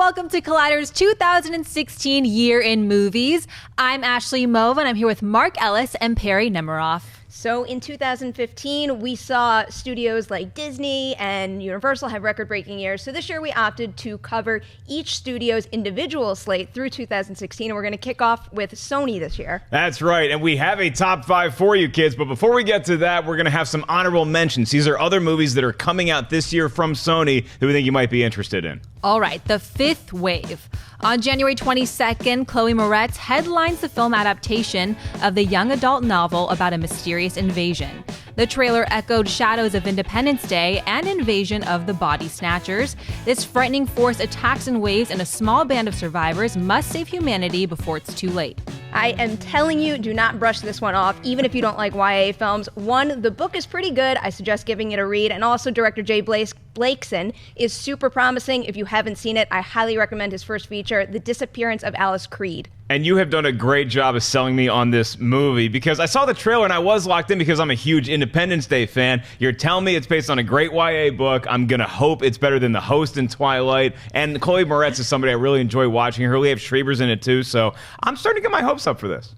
welcome to Collider's 2016 Year in Movies. I'm Ashley Mova, and I'm here with Mark Ellis and Perry Nemiroff. So in 2015, we saw studios like Disney and Universal have record-breaking years. So this year we opted to cover each studio's individual slate through 2016. And we're going to kick off with Sony this year. That's right. And we have a top 5 for you kids. But before we get to that, we're going to have some honorable mentions. These are other movies that are coming out this year from Sony that we think you might be interested in. All right, The Fifth Wave. On January 22nd, Chloe Moretz headlines the film adaptation of the young adult novel about a mysterious invasion. The trailer echoed shadows of Independence Day and invasion of the Body Snatchers. This frightening force attacks in waves, and a small band of survivors must save humanity before it's too late. I am telling you, do not brush this one off, even if you don't like YA films. One, the book is pretty good. I suggest giving it a read. And also, director Jay Blakeson is super promising. If you haven't seen it, I highly recommend his first feature, The Disappearance of Alice Creed. And you have done a great job of selling me on this movie because I saw the trailer and I was locked in because I'm a huge Independence Day fan. You're telling me it's based on a great YA book. I'm going to hope it's better than The Host in Twilight. And Chloe Moretz is somebody I really enjoy watching. Her Liev Schreiber's in it too, so I'm starting to get my hopes up for this.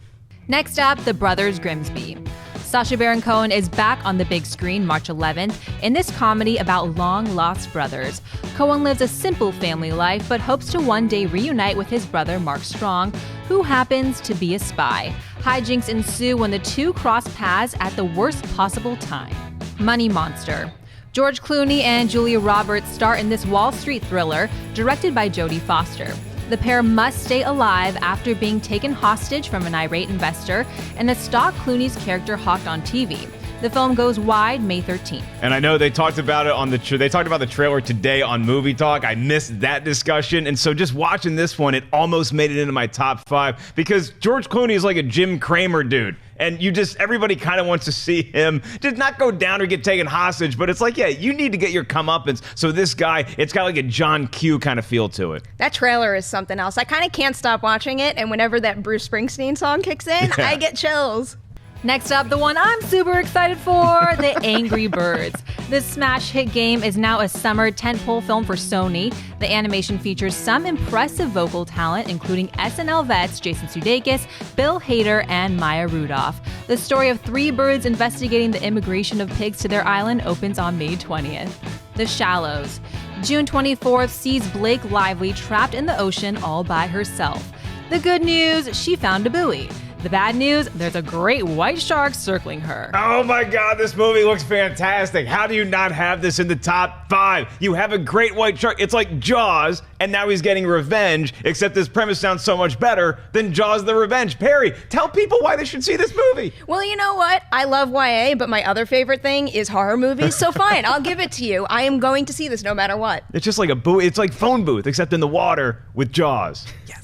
Next up, The Brothers Grimsby. Sacha Baron Cohen is back on the big screen March 11th in this comedy about long-lost brothers. Cohen lives a simple family life but hopes to one day reunite with his brother Mark Strong, who happens to be a spy. Hijinks ensue when the two cross paths at the worst possible time. Money Monster. George Clooney and Julia Roberts star in this Wall Street thriller directed by Jodie Foster. The pair must stay alive after being taken hostage from an irate investor and a stalk Clooney's character hawked on TV. The film goes wide May 13th. And I know they talked about it on they talked about the trailer today on Movie Talk. I missed that discussion. And so just watching this one, it almost made it into my top 5 because George Clooney is like a Jim Cramer dude. And everybody kind of wants to see him just not go down or get taken hostage. But it's like, yeah, you need to get your comeuppance. So this guy, it's got like a John Q kind of feel to it. That trailer is something else. I kind of can't stop watching it. And whenever that Bruce Springsteen song kicks in, yeah. I get chills. Next up, the one I'm super excited for, The Angry Birds. This smash hit game is now a summer tentpole film for Sony. The animation features some impressive vocal talent, including SNL vets Jason Sudeikis, Bill Hader, and Maya Rudolph. The story of 3 birds investigating the immigration of pigs to their island opens on May 20th. The Shallows. June 24th sees Blake Lively trapped in the ocean all by herself. The good news, she found a buoy. The bad news, there's a great white shark circling her. Oh my God, this movie looks fantastic. How do you not have this in the top 5? You have a great white shark. It's like Jaws, and now he's getting revenge, except this premise sounds so much better than Jaws the Revenge. Perry, tell people why they should see this movie. Well, you know what? I love YA, but my other favorite thing is horror movies, so fine, I'll give it to you. I am going to see this no matter what. It's just like a buoy. It's like Phone Booth, except in the water with Jaws. Yes.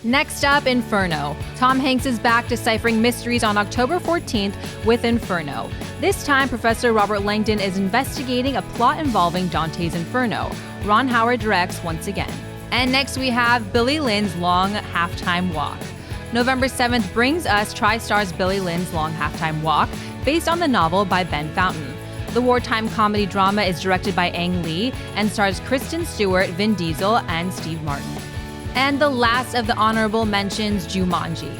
Next up, Inferno. Tom Hanks is back deciphering mysteries on October 14th with Inferno. This time, Professor Robert Langdon is investigating a plot involving Dante's Inferno. Ron Howard directs once again. And next we have Billy Lynn's Long Halftime Walk. November 7th brings us TriStar's Billy Lynn's Long Halftime Walk, based on the novel by Ben Fountain. The wartime comedy drama is directed by Ang Lee and stars Kristen Stewart, Vin Diesel, and Steve Martin. And the last of the honorable mentions, Jumanji.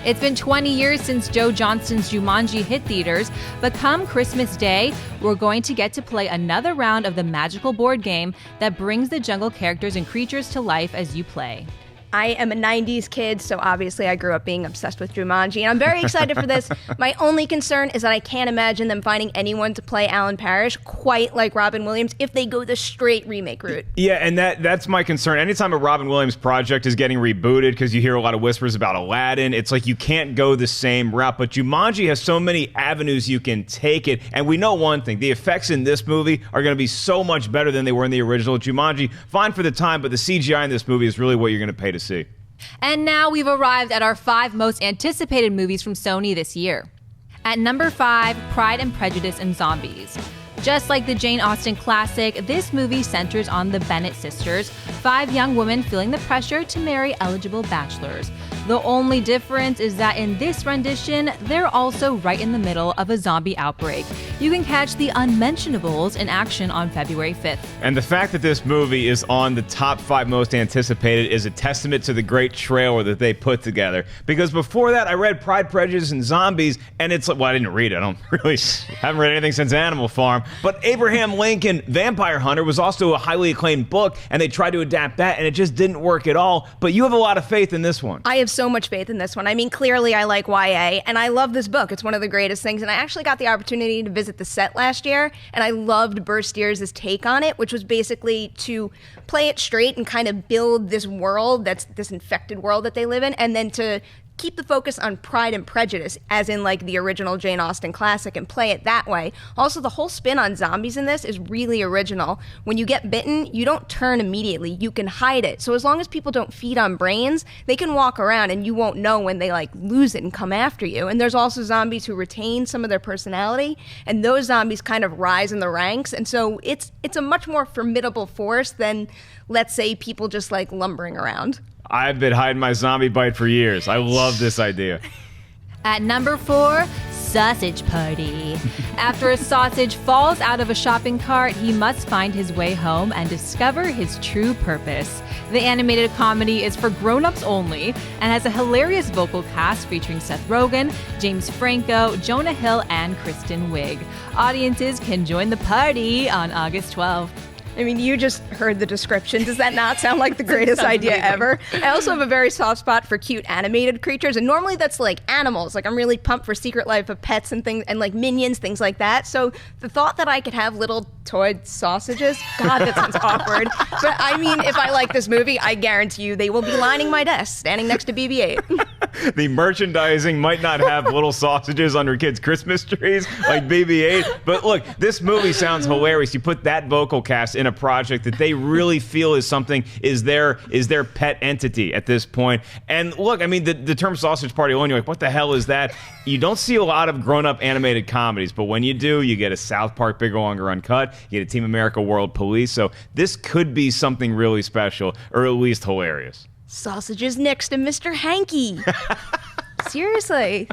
It's been 20 years since Joe Johnston's Jumanji hit theaters, but come Christmas Day, we're going to get to play another round of the magical board game that brings the jungle characters and creatures to life as you play. I am a 90s kid, so obviously I grew up being obsessed with Jumanji, and I'm very excited for this. My only concern is that I can't imagine them finding anyone to play Alan Parrish quite like Robin Williams if they go the straight remake route. Yeah, and that's my concern. Anytime a Robin Williams project is getting rebooted, because you hear a lot of whispers about Aladdin, it's like you can't go the same route. But Jumanji has so many avenues you can take it, and we know one thing. The effects in this movie are going to be so much better than they were in the original Jumanji. Fine for the time, but the CGI in this movie is really what you're going to pay to see. And now we've arrived at our 5 most anticipated movies from Sony this year. At number 5, Pride and Prejudice and Zombies. Just like the Jane Austen classic, this movie centers on the Bennet sisters, 5 young women feeling the pressure to marry eligible bachelors. The only difference is that in this rendition, they're also right in the middle of a zombie outbreak. you can catch the unmentionables in action on February 5th. And the fact that this movie is on the top 5 most anticipated is a testament to the great trailer that they put together. Because before that, I read Pride, Prejudice, and Zombies, and it's like, well, I didn't read it. I don't really, haven't read anything since Animal Farm. But Abraham Lincoln, Vampire Hunter, was also a highly acclaimed book, and they tried to adapt that, and it just didn't work at all. But you have a lot of faith in this one. I have so much faith in this one. I mean, clearly I like YA, and I love this book. It's one of the greatest things, and I actually got the opportunity to visit the set last year, and I loved Burstier's take on it, which was basically to play it straight and kind of build this world, that's this infected world that they live in, and then to keep the focus on Pride and Prejudice, as in like the original Jane Austen classic, and play it that way. Also, the whole spin on zombies in this is really original. When you get bitten, you don't turn immediately. You can hide it. So as long as people don't feed on brains, they can walk around and you won't know when they like lose it and come after you. And there's also zombies who retain some of their personality, and those zombies kind of rise in the ranks. And so it's a much more formidable force than, let's say, people just like lumbering around. I've been hiding my zombie bite for years. I love this idea. At number 4, Sausage Party. After a sausage falls out of a shopping cart, he must find his way home and discover his true purpose. The animated comedy is for grown-ups only and has a hilarious vocal cast featuring Seth Rogen, James Franco, Jonah Hill, and Kristen Wiig. Audiences can join the party on August 12th. I mean, you just heard the description. Does that not sound like the greatest idea ever? I also have a very soft spot for cute animated creatures, and normally that's like animals. Like, I'm really pumped for Secret Life of Pets and things, and like Minions, things like that. So the thought that I could have little toy sausages, God, that sounds awkward. But I mean, if I like this movie, I guarantee you they will be lining my desk, standing next to BB-8. The merchandising might not have little sausages under kids' Christmas trees like BB-8, but look, this movie sounds hilarious. You put that vocal cast in a project that they really feel is something, is their pet entity at this point. And look, I mean, the term Sausage Party alone, you're like, what the hell is that? You don't see a lot of grown-up animated comedies, but when you do, you get a South Park Bigger, Longer, Uncut, you get a Team America World Police, so this could be something really special, or at least hilarious. Sausages next to Mr. Hanky. Seriously.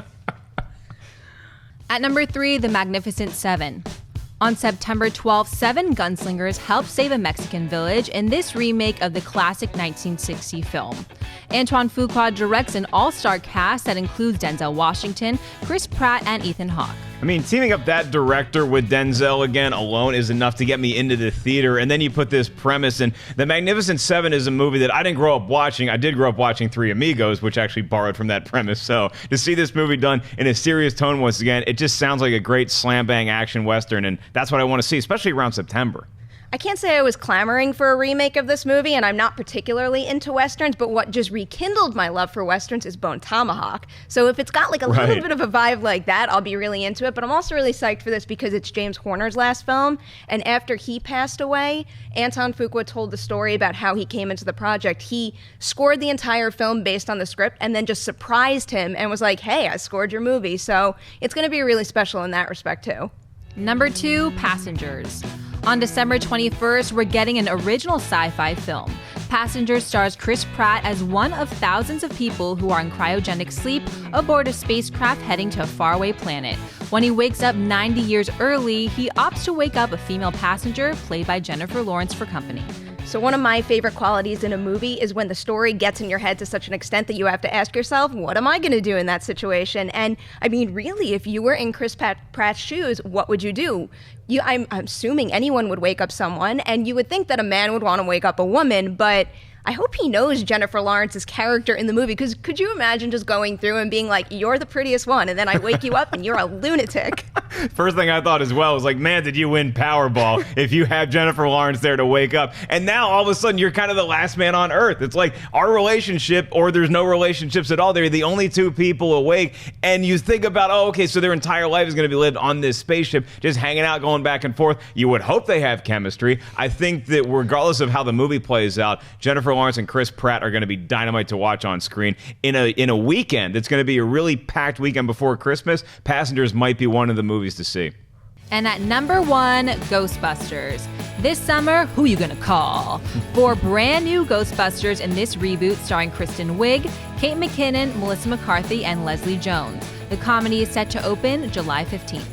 At number 3, The Magnificent Seven. On September 12th, 7 gunslingers helped save a Mexican village in this remake of the classic 1960 film. Antoine Fuqua directs an all-star cast that includes Denzel Washington, Chris Pratt, and Ethan Hawke. I mean, teaming up that director with Denzel again alone is enough to get me into the theater, and then you put this premise, and The Magnificent Seven is a movie that I didn't grow up watching. I did grow up watching Three Amigos, which actually borrowed from that premise, so to see this movie done in a serious tone once again, it just sounds like a great slam-bang action western, and that's what I want to see, especially around September. I can't say I was clamoring for a remake of this movie, and I'm not particularly into Westerns, but what just rekindled my love for Westerns is Bone Tomahawk. So if it's got like a little bit of a vibe like that, I'll be really into it. But I'm also really psyched for this because it's James Horner's last film, and after he passed away, Anton Fuqua told the story about how he came into the project. He scored the entire film based on the script and then just surprised him and was like, hey, I scored your movie. So it's going to be really special in that respect, too. Number 2, Passengers. On December 21st, we're getting an original sci-fi film. Passengers stars Chris Pratt as one of thousands of people who are in cryogenic sleep aboard a spacecraft heading to a faraway planet. When he wakes up 90 years early, he opts to wake up a female passenger, played by Jennifer Lawrence, for company. So one of my favorite qualities in a movie is when the story gets in your head to such an extent that you have to ask yourself, what am I going to do in that situation? And I mean, really, if you were in Chris Pratt's shoes, what would you do? I'm assuming anyone would wake up someone, and you would think that a man would want to wake up a woman, but I hope he knows Jennifer Lawrence's character in the movie, because could you imagine just going through and being like, you're the prettiest one, and then I wake you up and you're a lunatic? First thing I thought as well was like, man, did you win Powerball if you have Jennifer Lawrence there to wake up? And now all of a sudden you're kind of the last man on earth. It's like our relationship, or there's no relationships at all. They're the only two people awake. And you think about, oh, okay, so their entire life is going to be lived on this spaceship, just hanging out, going back and forth. You would hope they have chemistry. I think that regardless of how the movie plays out, Jennifer Lawrence and Chris Pratt are going to be dynamite to watch on screen in a weekend. It's going to be a really packed weekend before Christmas. Passengers might be one of the movies to see. And at number 1, Ghostbusters. This summer, who you gonna call? 4 brand new Ghostbusters in this reboot starring Kristen Wiig, Kate McKinnon, Melissa McCarthy, and Leslie Jones. The comedy is set to open July 15th.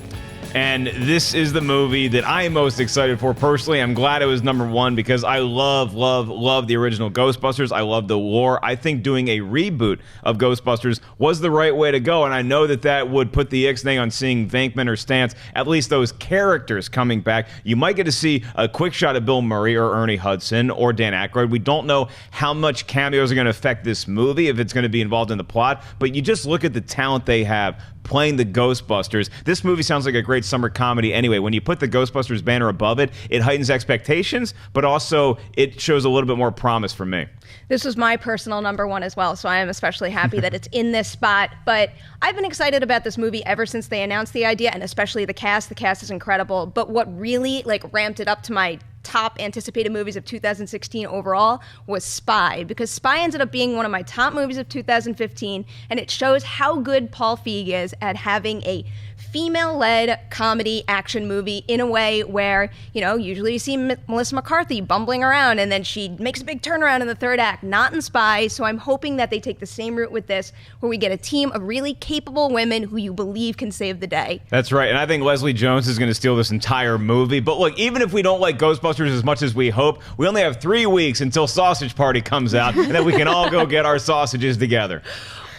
And this is the movie that I am most excited for personally. I'm glad it was number one because I love the original Ghostbusters. I love the lore. I think doing a reboot of Ghostbusters was the right way to go, and I know that would put the ixnay on seeing Venkman or Stantz, at least those characters coming back. You might get to see a quick shot of Bill Murray or Ernie Hudson or Dan Aykroyd. We don't know how much cameos are going to affect this movie, if it's going to be involved in the plot, but you just look at the talent they have playing the Ghostbusters. This movie sounds like a great summer comedy anyway. When you put the Ghostbusters banner above it, it heightens expectations, but also it shows a little bit more promise for me. This was my personal number one as well, so I am especially happy that it's in this spot. But I've been excited about this movie ever since they announced the idea, and especially the cast. The cast is incredible. But what really ramped it up to my top anticipated movies of 2016 overall was Spy, because Spy ended up being one of my top movies of 2015, and it shows how good Paul Feig is at having a female-led comedy action movie in a way where, usually you see Melissa McCarthy bumbling around and then she makes a big turnaround in the third act, not in Spy. So I'm hoping that they take the same route with this, where we get a team of really capable women who you believe can save the day. That's right, and I think Leslie Jones is going to steal this entire movie. But look, even if we don't like Ghostbusters as much as we hope, we only have 3 weeks until Sausage Party comes out, and then we can all go get our sausages together.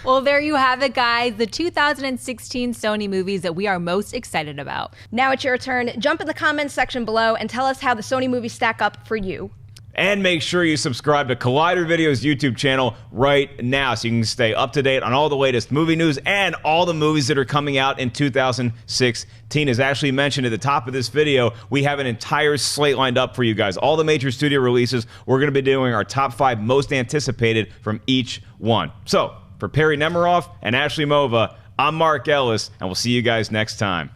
Well, there you have it, guys. The 2016 Sony movies that we are most excited about. Now it's your turn. Jump in the comments section below and tell us how the Sony movies stack up for you. And make sure you subscribe to Collider Video's YouTube channel right now so you can stay up to date on all the latest movie news and all the movies that are coming out in 2016. As Ashley mentioned at the top of this video, we have an entire slate lined up for you guys. All the major studio releases, we're going to be doing our top 5 most anticipated from each one. So, for Perry Nemiroff and Ashley Mova, I'm Mark Ellis, and we'll see you guys next time.